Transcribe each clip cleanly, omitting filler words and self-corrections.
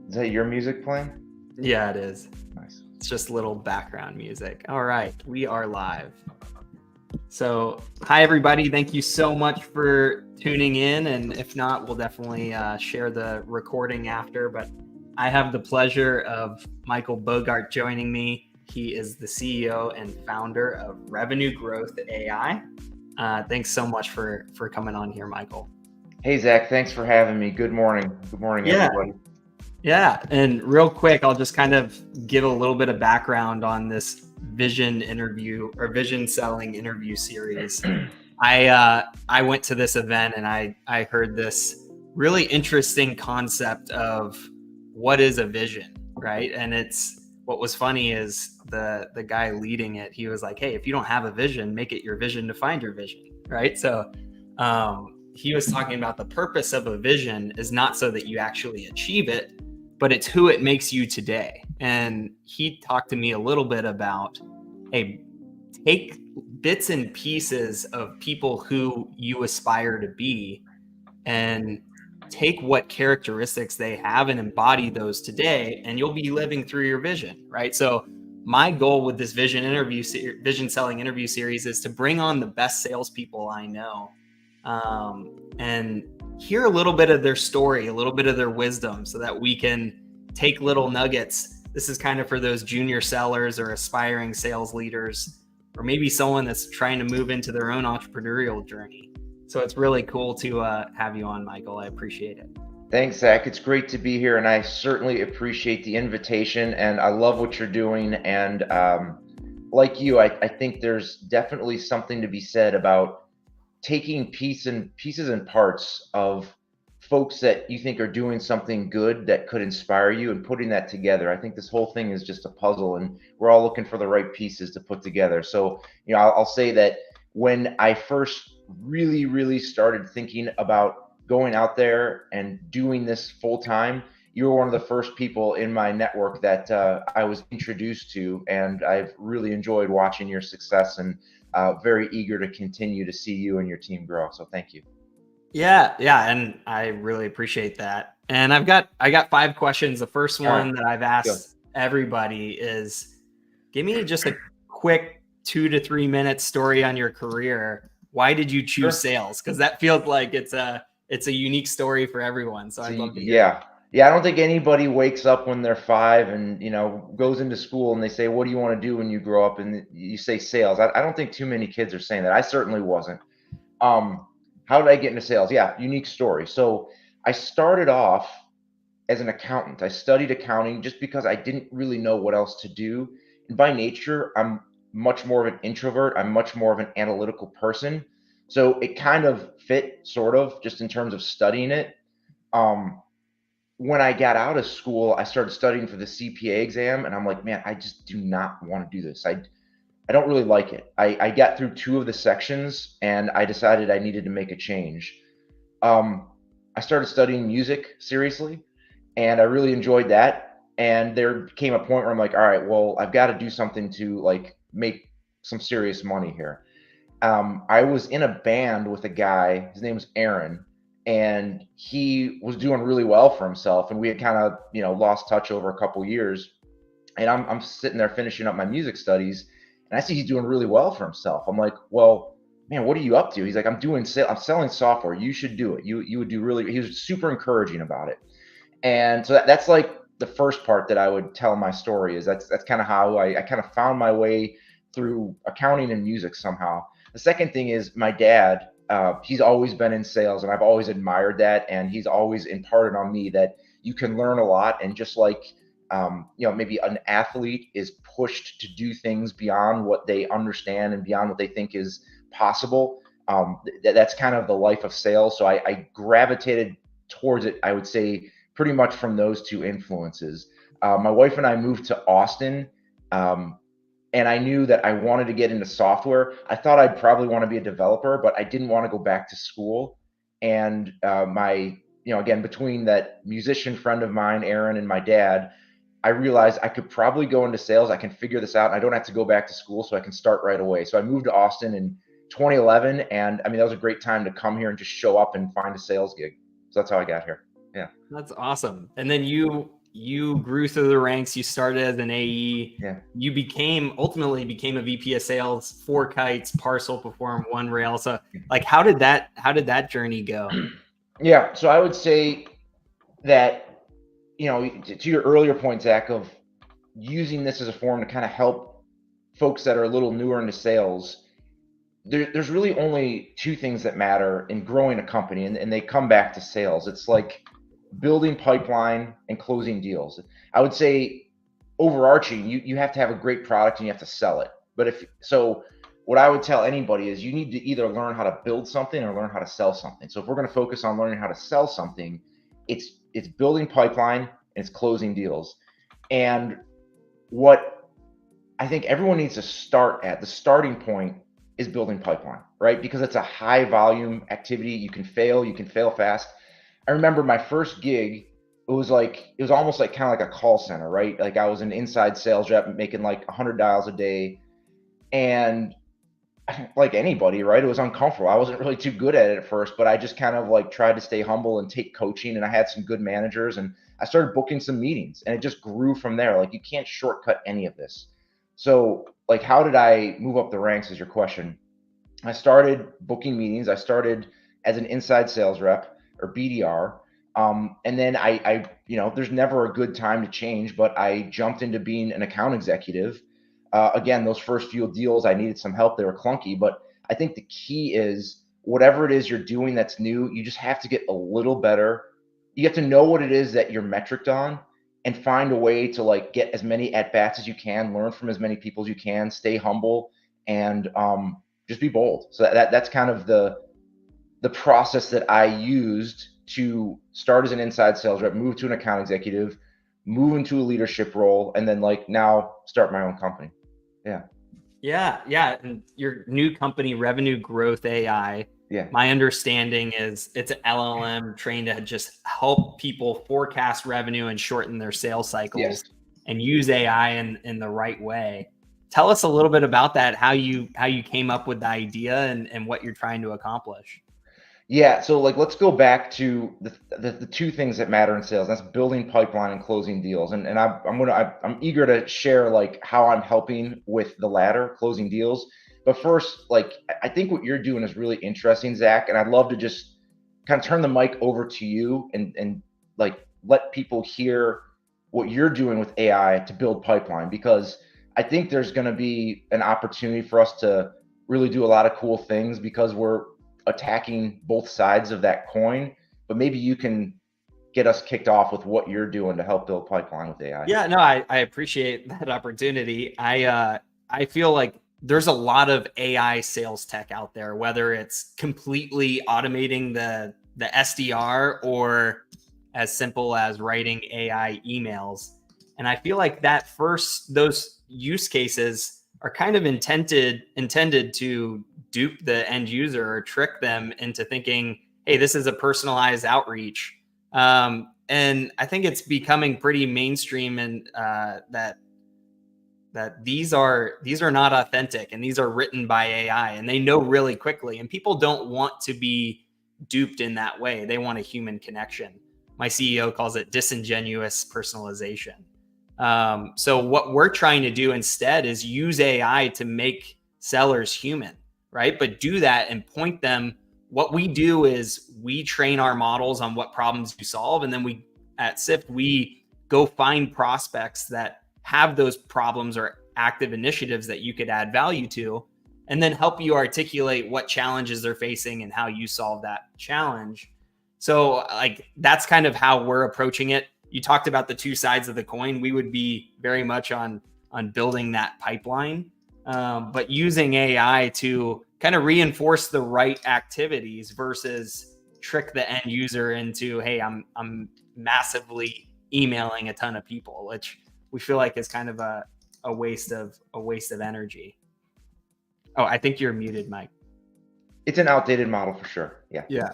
Is that your music playing? Yeah, it is. Nice. It's just little background music. All right, we are live. So, hi everybody. Thank you so much for tuning in. And if not, we'll definitely share the recording after. But I have the pleasure of Michael Bogart joining me. He is the CEO and founder of Revenue-Growth.AI. Thanks so much for coming on here, Michael. Hey, Zach, thanks for having me. Good morning. Good morning, everybody. Yeah. And real quick, I'll just kind of give a little bit of background on this vision interview or vision selling interview series. I went to this event and I heard this really interesting concept of what is a vision, right? And what was funny is the guy leading it, he was like, hey, if you don't have a vision, make it your vision to find your vision, right? So he was talking about the purpose of a vision is not so that you actually achieve it, but it's who it makes you today. And he talked to me a little bit about, hey, take bits and pieces of people who you aspire to be and take what characteristics they have and embody those today, and you'll be living through your vision, right? So my goal with this vision selling interview series is to bring on the best salespeople I know, and hear a little bit of their story, a little bit of their wisdom, so that we can take little nuggets. This is kind of for those junior sellers or aspiring sales leaders, or maybe someone that's trying to move into their own entrepreneurial journey. So it's really cool to have you on, Michael. I appreciate it. Thanks, Zach. It's great to be here, and I certainly appreciate the invitation, and I love what you're doing. And like you, I think there's definitely something to be said about taking pieces and parts of folks that you think are doing something good that could inspire you and putting that together. I think this whole thing is just a puzzle, and we're all looking for the right pieces to put together. So, I'll say that when I first really started thinking about going out there and doing this full time, you were one of the first people in my network that I was introduced to, and I've really enjoyed watching your success, and very eager to continue to see you and your team grow. So thank you. Yeah, and I really appreciate that. And I got 5 questions. The first one that I've asked everybody is, give me just a quick 2 to 3 minute story on your career. Why did you choose sales? Because that feels like it's a unique story for everyone. So I'd love to hear it. Yeah, I don't think anybody wakes up when they're 5 and goes into school and they say, what do you want to do when you grow up? And you say sales. I don't think too many kids are saying that. I certainly wasn't. How did I get into sales? Yeah, unique story. So I started off as an accountant. I studied accounting just because I didn't really know what else to do. And by nature, I'm much more of an introvert. I'm much more of an analytical person. So it kind of fit, sort of, just in terms of studying it. When I got out of school, I started studying for the CPA exam, and I'm like, man, I just do not want to do this. I don't really like it. I got through 2 of the sections, and I decided I needed to make a change. I started studying music seriously, and I really enjoyed that. And there came a point where I'm like, all right, well, I've got to do something to like make some serious money here. I was in a band with a guy. His name was Aaron, and he was doing really well for himself. And we had kind of, lost touch over a couple years. And I'm sitting there finishing up my music studies, and I see he's doing really well for himself. I'm like, well, man, what are you up to? He's like, I'm selling software. You should do it. You would do really. He was super encouraging about it. And so that's like the first part that I would tell my story is that's kind of how I kind of found my way through accounting and music somehow. The second thing is my dad. He's always been in sales, and I've always admired that. And he's always imparted on me that you can learn a lot, and just like maybe an athlete is pushed to do things beyond what they understand and beyond what they think is possible. That's kind of the life of sales. So I gravitated towards it, I would say, pretty much from those 2 influences. My wife and I moved to Austin, and I knew that I wanted to get into software. I thought I'd probably want to be a developer, but I didn't want to go back to school. And again, between that musician friend of mine, Aaron, and my dad, I realized I could probably go into sales. I can figure this out, and I don't have to go back to school, so I can start right away. So I moved to Austin in 2011, and I mean, that was a great time to come here and just show up and find a sales gig. So that's how I got here. Yeah. That's awesome. And then you you grew through the ranks. You started as an AE. Yeah. You ultimately became a VP of sales for Kites, Parcel, Perform, One Rail. So like, how did that journey go? Yeah. So I would say that, to your earlier point, Zach, of using this as a forum to kind of help folks that are a little newer into sales, there's really only two things that matter in growing a company, and they come back to sales. It's like building pipeline and closing deals. I would say overarching, you have to have a great product and you have to sell it. But if so, what I would tell anybody is you need to either learn how to build something or learn how to sell something. So if we're going to focus on learning how to sell something, it's building pipeline and it's closing deals. And what I think everyone needs to start at, the starting point is building pipeline, right? Because it's a high volume activity. You can fail fast. I remember my first gig, it was almost like kind of like a call center, right? Like I was an inside sales rep making like 100 dials a day. And like anybody, right? It was uncomfortable. I wasn't really too good at it at first, but I just kind of like tried to stay humble and take coaching. And I had some good managers and I started booking some meetings and it just grew from there. Like you can't shortcut any of this. So, like, how did I move up the ranks is your question. I started booking meetings. I started as an inside sales rep or BDR. And then there's never a good time to change, but I jumped into being an account executive. Again, those first few deals, I needed some help. They were clunky, but I think the key is whatever it is you're doing that's new, you just have to get a little better. You have to know what it is that you're metriced on and find a way to like get as many at bats as you can, learn from as many people as you can, stay humble, and just be bold. So that's kind of the process that I used to start as an inside sales rep, move to an account executive, move into a leadership role, and then like now start my own company. Yeah. Yeah. And your new company, Revenue-Growth.AI, Yeah. my understanding is it's an LLM trained to just help people forecast revenue and shorten their sales cycles Yes. and use AI in the right way. Tell us a little bit about that, how you came up with the idea and what you're trying to accomplish. Yeah, so like let's go back to the two things that matter in sales. That's building pipeline and closing deals. And I'm eager to share like how I'm helping with the latter, closing deals. But first, like I think what you're doing is really interesting, Zach. And I'd love to just kind of turn the mic over to you and like let people hear what you're doing with AI to build pipeline, because I think there's going to be an opportunity for us to really do a lot of cool things because we're attacking both sides of that coin. But maybe you can get us kicked off with what you're doing to help build pipeline with AI. Yeah, no, I appreciate that opportunity. I feel like there's a lot of AI sales tech out there, whether it's completely automating the SDR or as simple as writing AI emails. And I feel like those use cases are kind of intended to dupe the end user or trick them into thinking, hey, this is a personalized outreach. And I think it's becoming pretty mainstream, and that these are not authentic, and these are written by AI, and they know really quickly. And people don't want to be duped in that way. They want a human connection. My CEO calls it disingenuous personalization. So what we're trying to do instead is use AI to make sellers human, right? But do that and point them. What we do is we train our models on what problems you solve, and then we at Sift we go find prospects that have those problems or active initiatives that you could add value to, and then help you articulate what challenges they're facing and how you solve that challenge. So like that's kind of how we're approaching it. You talked about the two sides of the coin. We would be very much on building that pipeline, but using AI to kind of reinforce the right activities versus trick the end user into, hey, I'm massively emailing a ton of people, which we feel like is kind of a waste of energy. Oh, I think you're muted, Mike. It's an outdated model for sure. Yeah. Yeah.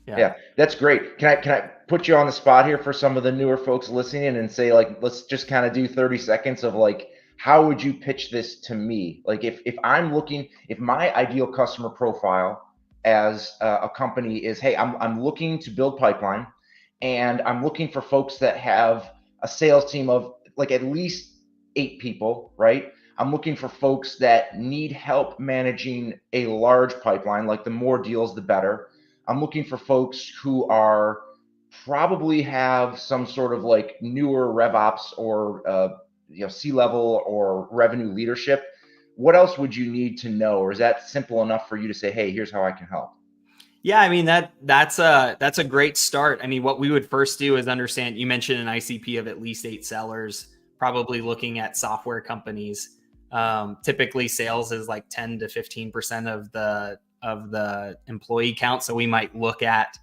Yeah, that's great. Can I put you on the spot here for some of the newer folks listening and say like let's just kind of do 30 seconds of like how would you pitch this to me? Like if I'm looking, if my ideal customer profile as a company is, hey, I'm looking to build pipeline and I'm looking for folks that have a sales team of like at least 8 people, right? I'm looking for folks that need help managing a large pipeline, like the more deals, the better. I'm looking for folks who are probably have some sort of like newer RevOps or C-level or revenue leadership. What else would you need to know, or is that simple enough for you to say, hey, here's how I can help? Yeah, I mean that's a great start. I mean, what we would first do is understand. You mentioned an ICP of at least 8 sellers, probably looking at software companies. Typically, sales is like 10 to 15% of the employee count. So we might look at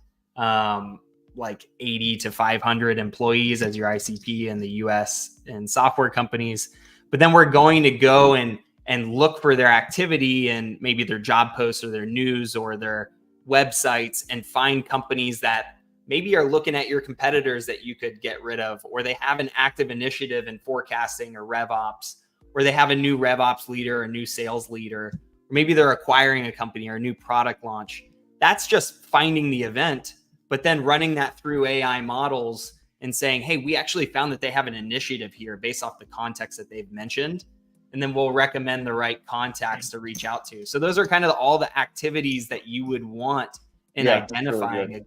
like 80 to 500 employees as your ICP in the US and software companies. But then we're going to go and look for their activity and maybe their job posts or their news or their websites and find companies that maybe are looking at your competitors that you could get rid of, or they have an active initiative in forecasting or RevOps, or they have a new RevOps leader or new sales leader, or maybe they're acquiring a company or a new product launch. That's just finding the event, but then running that through AI models and saying, hey, we actually found that they have an initiative here based off the context that they've mentioned. And then we'll recommend the right contacts to reach out to. So those are kind of all the activities that you would want in identifying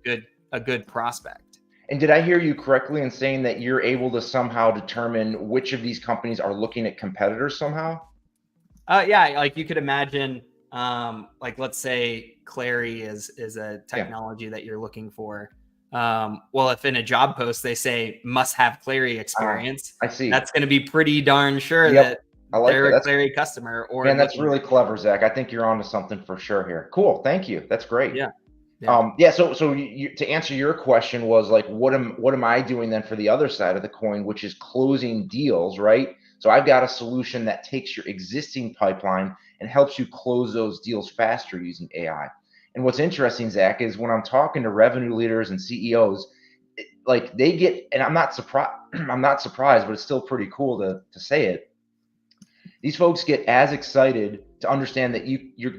a good prospect. And did I hear you correctly in saying that you're able to somehow determine which of these companies are looking at competitors somehow? Yeah, like you could imagine, like let's say Clary is a technology that you're looking for. Well, if in a job post they say must have Clary experience, I see. that's going to be pretty darn sure Yep. that I like they're that. a Clary customer or Man, that's looking. really clever, Zach. I think you're onto something for sure here. Cool. Thank you. That's great. Yeah. Yeah. So to answer your question was like, what am I doing then for the other side of the coin, which is closing deals, right? So I've got a solution that takes your existing pipeline and helps you close those deals faster using AI. And what's interesting, Zach, is when I'm talking to revenue leaders and CEOs, like they get, and I'm not surprised, I'm not surprised, but it's still pretty cool to say it. These folks get as excited to understand that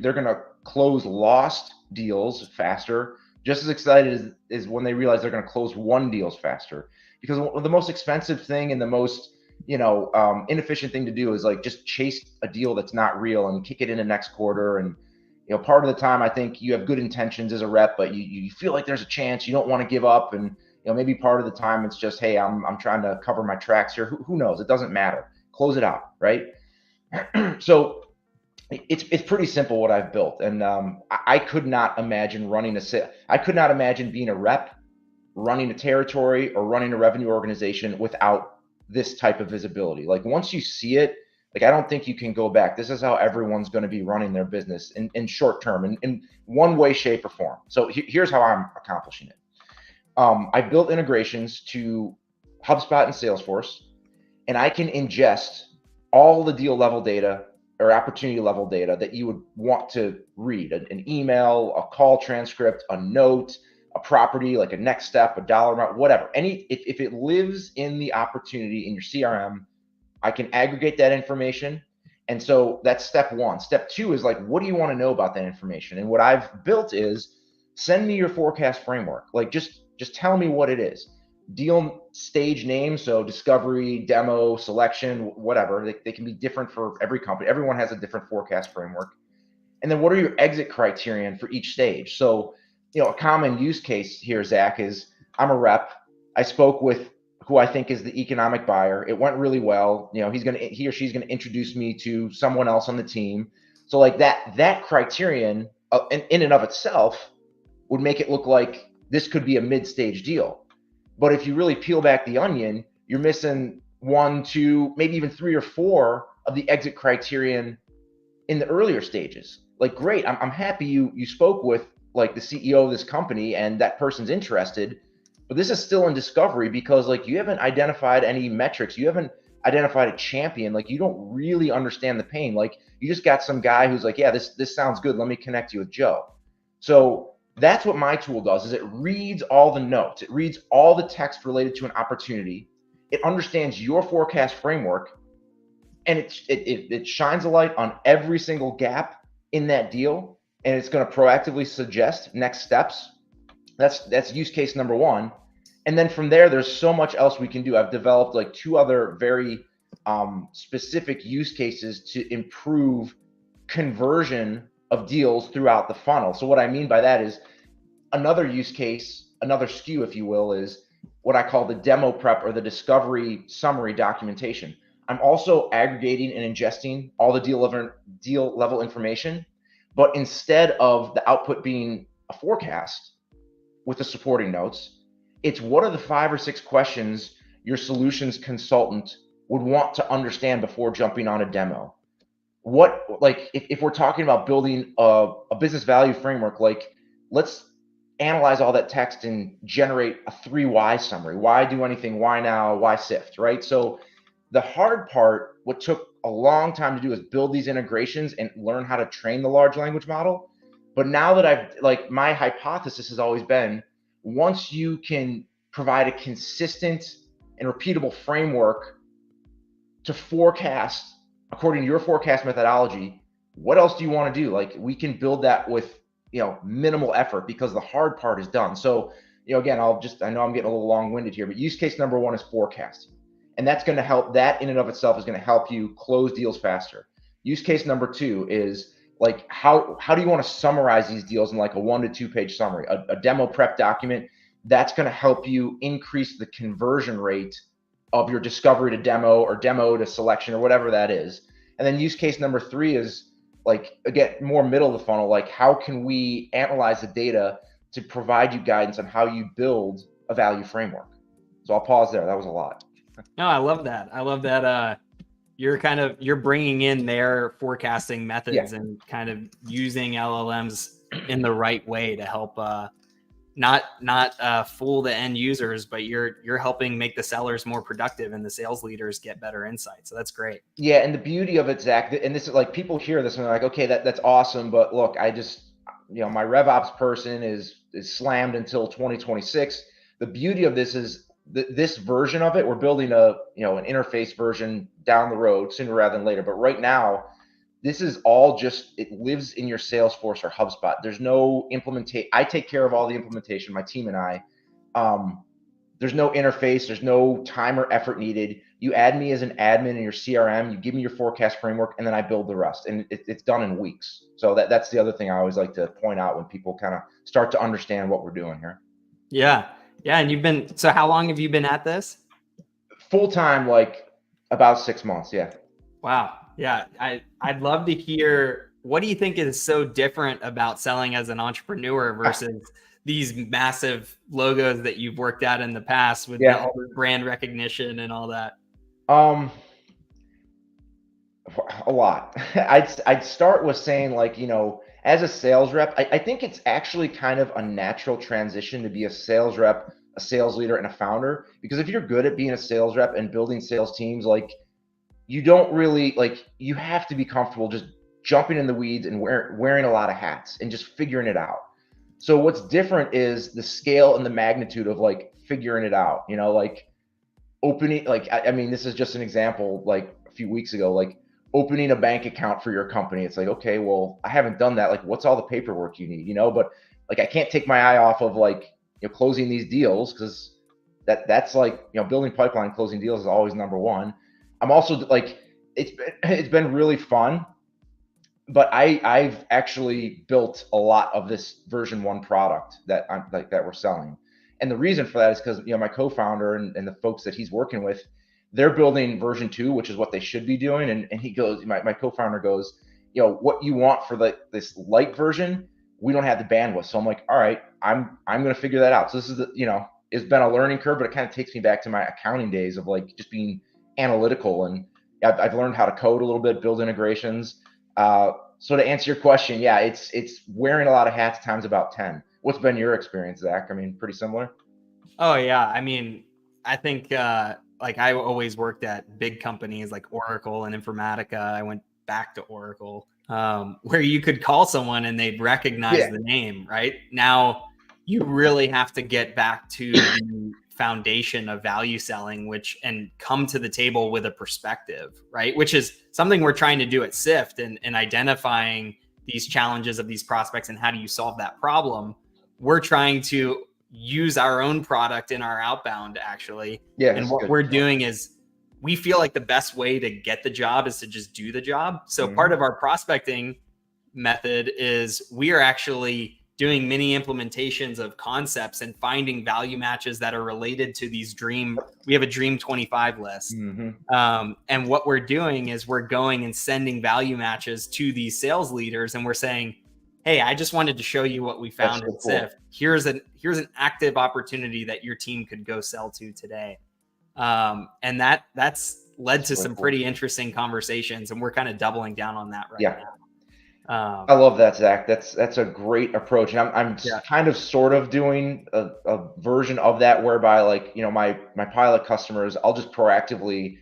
they're going to close lost deals faster, just as excited as when they realize they're going to close won deals faster. Because the most expensive thing and the most inefficient thing to do is like just chase a deal that's not real and kick it into next quarter. And part of the time I think you have good intentions as a rep, but you feel like there's a chance, you don't want to give up, and maybe part of the time it's just, hey, I'm trying to cover my tracks here. Who knows? It doesn't matter. Close it out, right? So it's pretty simple what I've built, and I could not imagine running a sale. I could not imagine being a rep, running a territory, or running a revenue organization without this type of visibility. Like once you see it, like I don't think you can go back. This is how everyone's going to be running their business in short term, in one way, shape, or form. So here's how I'm accomplishing it. I built integrations to HubSpot and Salesforce, and I can ingest all the deal level data or opportunity level data that you would want to read, an email, a call transcript, a note, a property, like a next step, a dollar amount, whatever. If it lives in the opportunity in your CRM, I can aggregate that information. And so that's step one. Step two is like, what do you want to know about that information? And what I've built is send me your forecast framework. Like just tell me what it is. Deal stage name, so discovery, demo, selection, whatever. They can be different for every company. Everyone has a different forecast framework. And then what are your exit criterion for each stage? So, a common use case here, Zach, is I'm a rep. I spoke with who I think is the economic buyer. It went really well. He or she's gonna introduce me to someone else on the team. So like that criterion in and of itself would make it look like this could be a mid-stage deal. But if you really peel back the onion, you're missing 1, 2, maybe even 3 or 4 of the exit criterion in the earlier stages. Like, great, I'm happy you spoke with like the CEO of this company and that person's interested, but this is still in discovery because like you haven't identified any metrics, you haven't identified a champion, like you don't really understand the pain. Like you just got some guy who's like, yeah, this sounds good, let me connect you with Joe. So that's what my tool does, is it reads all the notes, it reads all the text related to an opportunity, it understands your forecast framework, and it shines a light on every single gap in that deal, and it's going to proactively suggest next steps. That's use case number one. And then from there, there's so much else we can do. I've developed like 2 other very specific use cases to improve conversion of deals throughout the funnel. So what I mean by that is another use case, another SKU, if you will, is what I call the demo prep or the discovery summary documentation. I'm also aggregating and ingesting all the deal level information, but instead of the output being a forecast with the supporting notes, it's what are the 5 or 6 questions your solutions consultant would want to understand before jumping on a demo. What, like, if we're talking about building a business value framework, like, let's analyze all that text and generate a 3 why summary. Why do anything? Why now? Why sift? Right? So the hard part, what took a long time to do, is build these integrations and learn how to train the large language model. But now that I've, like, my hypothesis has always been, once you can provide a consistent and repeatable framework to forecast according to your forecast methodology, what else do you want to do? Like, we can build that with, minimal effort, because the hard part is done. So, again, I know I'm getting a little long-winded here, but use case number 1 is forecasting. And that's going to help, that in and of itself is going to help you close deals faster. Use case number 2 is, like, how do you want to summarize these deals in like a 1 to 2 page summary, a demo prep document that's going to help you increase the conversion rate of your discovery to demo or demo to selection or whatever that is. And then use case number 3 is, like, again, more middle of the funnel, like, how can we analyze the data to provide you guidance on how you build a value framework? So I'll pause there. That was a lot. No, I love that. I love that. You're bringing in their forecasting methods and kind of using LLMs in the right way to help, not fool the end users, but you're helping make the sellers more productive and the sales leaders get better insight. So that's great. Yeah, and the beauty of it, Zach, and this is, like, people hear this and they're like, okay, that's awesome, but look, I just, my RevOps person is slammed until 2026. The beauty of this is this version of it, we're building an interface version down the road sooner rather than later. But right now, this is all just, it lives in your Salesforce or HubSpot. There's no implementation. I take care of all the implementation, my team and I. There's no interface. There's no time or effort needed. You add me as an admin in your CRM. You give me your forecast framework, and then I build the rest. And it's done in weeks. So that's the other thing I always like to point out when people kind of start to understand what we're doing here. Yeah. Yeah. And so how long have you been at this? Full time, like, about 6 months. Yeah. Wow. Yeah. I'd love to hear, what do you think is so different about selling as an entrepreneur versus these massive logos that you've worked at in the past with all the brand recognition and all that? A lot. I'd start with saying, like, as a sales rep, I think it's actually kind of a natural transition to be a sales rep, a sales leader, and a founder. Because if you're good at being a sales rep and building sales teams, like, you don't really, like, you have to be comfortable just jumping in the weeds and wearing a lot of hats and just figuring it out. So what's different is the scale and the magnitude of, like, figuring it out, like opening, like, I mean, this is just an example, like, a few weeks ago, like, opening a bank account for your company. It's like, okay, well, I haven't done that. Like, what's all the paperwork you need, but, like, I can't take my eye off of, like, closing these deals, because that's like, building pipeline, closing deals is always number one. I'm also, like, it's been really fun, but I've actually built a lot of this version 1 product that I'm like, that we're selling. And the reason for that is because, my co-founder and the folks that he's working with, they're building version 2, which is what they should be doing. And he goes, my co-founder goes, what you want for this light version, we don't have the bandwidth. So I'm like, all right, I'm going to figure that out. So this is it's been a learning curve, but it kind of takes me back to my accounting days of, like, just being analytical. And I've learned how to code a little bit, build integrations. So to answer your question, yeah, it's wearing a lot of hats times about 10. What's been your experience, Zach? I mean, pretty similar. Oh yeah. I mean, I think, like, I always worked at big companies like Oracle and Informatica. I went back to Oracle, where you could call someone and they'd recognize the name. Right now, you really have to get back to the foundation of value selling, and come to the table with a perspective, right? Which is something we're trying to do at Sift, and identifying these challenges of these prospects and how do you solve that problem. We're trying to, use our own product in our outbound actually. Yeah, And that's what good. we're doing is we feel like the best way to get the job is to just do the job. So part Mm-hmm. of our prospecting method is we are actually doing mini implementations of concepts and finding value matches that are related to these we have a dream 25 list. Mm-hmm. And what we're doing is we're going and sending value matches to these sales leaders, and we're saying, hey, I just wanted to show you what we That's found so at cool. Sift. Here's an active opportunity that your team could go sell to today. And that's led to Really some cool. pretty interesting conversations, and we're kind of doubling down on that right now. I love that, Zach. That's a great approach, and I'm Yeah. kind of sort of doing a version of that whereby, like, my pilot customers, I'll just proactively,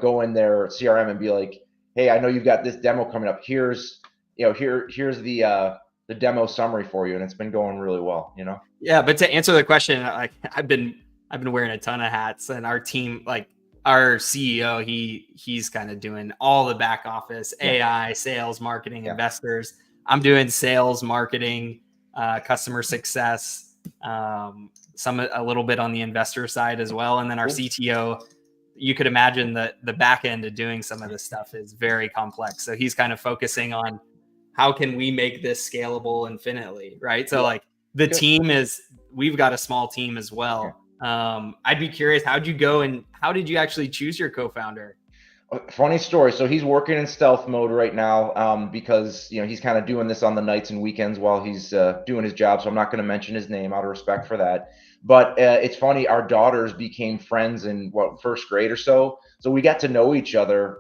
go in their CRM and be like, hey, I know you've got this demo coming up. Here's here's the demo summary for you, and it's been going really well. Yeah, but to answer the question, like I've been wearing a ton of hats, and our team, like our CEO, he's kind of doing all the back office, Yeah, AI, sales, marketing, yeah, investors. I'm doing sales, marketing, customer success, a little bit on the investor side as well, and then our cool. CTO. You could imagine the back end of doing some of this stuff is very complex. So he's kind of focusing on how can we make this scalable infinitely, right? So Yeah, like the good. team we've got a small team as Yeah. well. I'd be curious, how'd you go and how did you actually choose your co-founder? Funny story. So he's working in stealth mode right now, because he's kind of doing this on the nights and weekends while he's doing his job. So I'm not going to mention his name out of respect for that. But it's funny. Our daughters became friends in first grade or so. So we got to know each other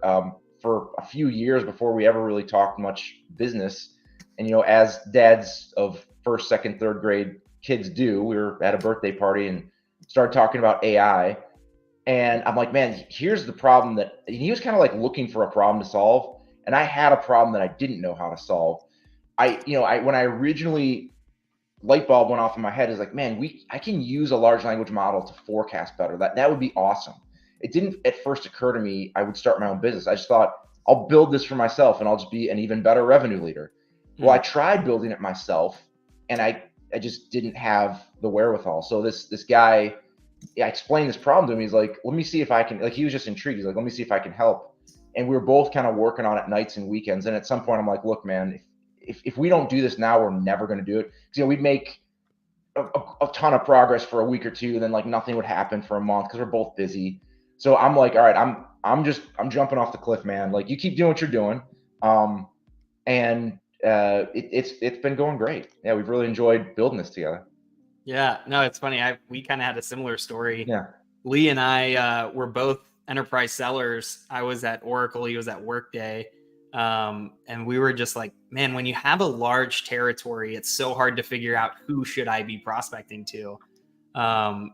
for a few years before we ever really talked much business. And as dads of first, second, third grade kids do, we were at a birthday party and started talking about AI. And I'm like, man, here's the problem that he was kind of like looking for a problem to solve. And I had a problem that I didn't know how to solve. When I originally light bulb went off in my head is like, man, I can use a large language model to forecast better. That would be awesome. It didn't at first occur to me I would start my own business. I just thought I'll build this for myself and I'll just be an even better revenue leader. Well, I tried building it myself and I just didn't have the wherewithal. So this guy, I explained this problem to him. He's like, let me see if I can, like, he was just intrigued. He's like, let me see if I can help. And we were both kind of working on it nights and weekends. And at some point I'm like, look, man, if we don't do this now, we're never going to do it. Because, we'd make a ton of progress for a week or two. Then like nothing would happen for a month because we're both busy. So I'm like, all right, I'm jumping off the cliff, man. Like, you keep doing what you're doing. And it's been going great. Yeah. We've really enjoyed building this together. Yeah, no, it's funny. We kind of had a similar story. Yeah. Lee and I were both enterprise sellers. I was at Oracle, he was at Workday. And we were just like, man, when you have a large territory, it's so hard to figure out who should I be prospecting to.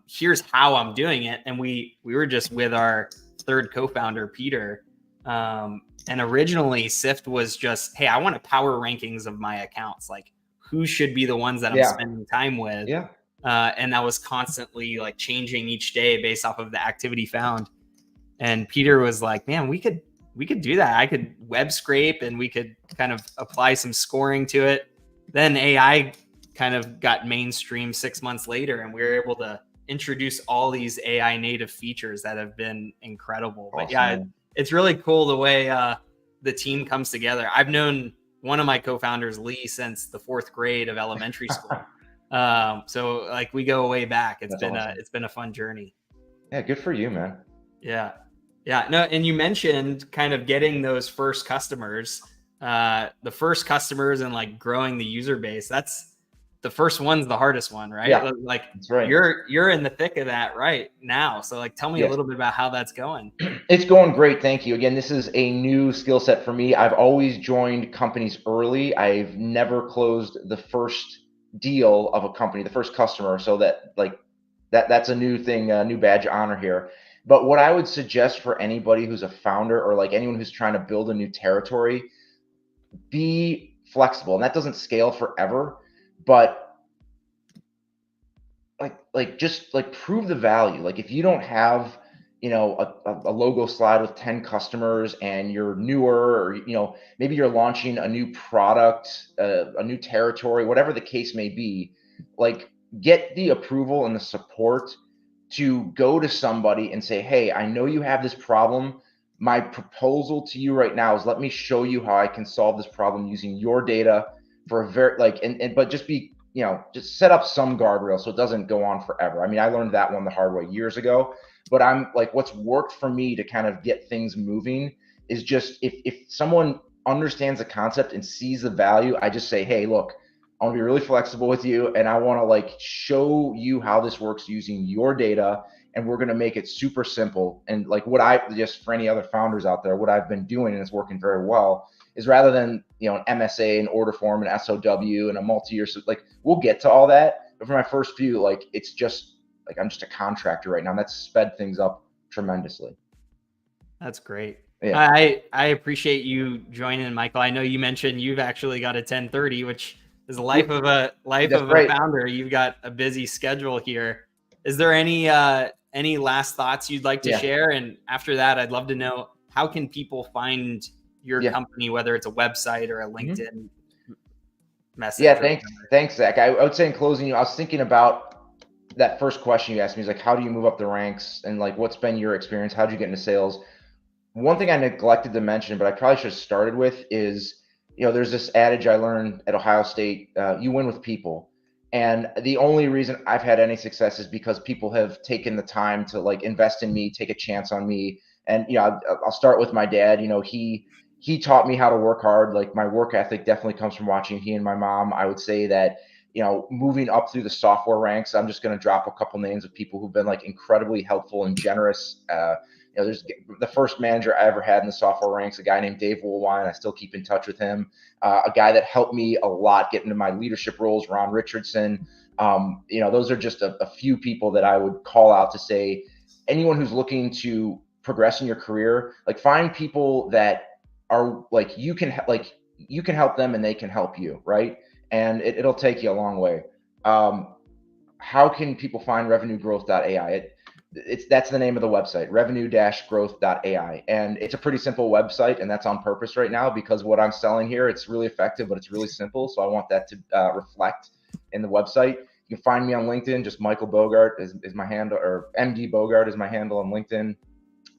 Here's how I'm doing it. And we were just with our third co-founder, Peter. And originally Sift was just, hey, I want a power rankings of my accounts. Like, who should be the ones that I'm spending time with? Yeah. And that was constantly like changing each day based off of the activity found. And Peter was like, man, we could do that. I could web scrape and we could kind of apply some scoring to it. Then AI kind of got mainstream 6 months later, and we were able to introduce all these AI native features that have been incredible. Awesome, but yeah, man. it's really cool the way the team comes together. I've known one of my co-founders, Lee, since the 4th grade of elementary school. So like we go way back. It's been a fun journey. Yeah, good for you, man. Yeah. Yeah. No, and you mentioned kind of getting those first customers, the first customers and like growing the user base. That's the first one's the hardest one, right? Yeah, Like that's right. you're in the thick of that right now. So like tell me a Yes. little bit about how that's going. It's going great. Thank you. Again, this is a new skill set for me. I've always joined companies early. I've never closed the first deal of a company, the first customer. So that's a new thing, a new badge of honor here. But what I would suggest for anybody who's a founder or like anyone who's trying to build a new territory, be flexible. And that doesn't scale forever, but just like prove the value. Like, if you don't have a logo slide with 10 customers and you're newer, or maybe you're launching a new product, a new territory, whatever the case may be, like, get the approval and the support to go to somebody and say, hey, I know you have this problem. My proposal to you right now is let me show you how I can solve this problem using your data for a very but just be, just set up some guardrail so it doesn't go on forever. I mean, I learned that one the hard way years ago, but I'm like, what's worked for me to kind of get things moving is just if someone understands the concept and sees the value, I just say, hey, look, I want to be really flexible with you, and I want to like show you how this works using your data, and we're going to make it super simple. And like what I just for any other founders out there, what I've been doing and it's working very well is rather than an MSA, an order form, an SOW, and a multi-year. So like we'll get to all that, but for my first few, like it's just like I'm just a contractor right now, and that's sped things up tremendously. That's great. Yeah. I appreciate you joining, Michael. I know you mentioned you've actually got a 10:30, which is the life of a founder. You've got a busy schedule here. Is there any last thoughts you'd like to share? And after that, I'd love to know, how can people find your company, whether it's a website or a LinkedIn message? Yeah, thanks, Zach. I would say in closing, I was thinking about that first question you asked me, is like, how do you move up the ranks, and like, what's been your experience? How'd you get into sales? One thing I neglected to mention, but I probably should have started with is, there's this adage I learned at Ohio State, you win with people. And the only reason I've had any success is because people have taken the time to like invest in me, take a chance on me. And, I'll start with my dad. He taught me how to work hard. Like my work ethic definitely comes from watching he and my mom. I would say that, moving up through the software ranks, I'm just going to drop a couple names of people who've been like incredibly helpful and generous. There's the first manager I ever had in the software ranks, a guy named Dave Woolwine. I still keep in touch with him. A guy that helped me a lot get into my leadership roles, Ron Richardson. Those are just a few people that I would call out to say, anyone who's looking to progress in your career, like find people that are like, you can help them and they can help you, right? And it'll take you a long way. How can people find Revenue-Growth.AI? That's the name of the website, Revenue-Growth.AI, and it's a pretty simple website, and that's on purpose right now because what I'm selling here, it's really effective, but it's really simple. So I want that to reflect in the website. You can find me on LinkedIn. Just Michael Bogart is my handle, or MD Bogart is my handle on LinkedIn.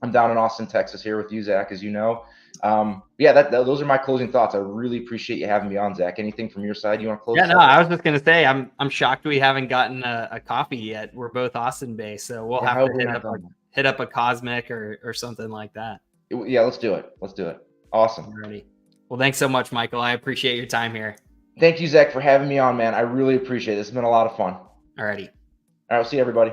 I'm down in Austin, Texas here with you, Zach, as you know. Those are my closing thoughts. I really appreciate you having me on, Zach. Anything from your side you want to close? Yeah, no, I was just going to say, I'm shocked we haven't gotten a coffee yet. We're both Austin based, so we'll have to hit up a Cosmic or something like that. Yeah, let's do it. Awesome. Alrighty. Well, thanks so much, Michael. I appreciate your time here. Thank you, Zach, for having me on, man. I really appreciate it. This has been a lot of fun. Alrighty. All right, we'll see everybody.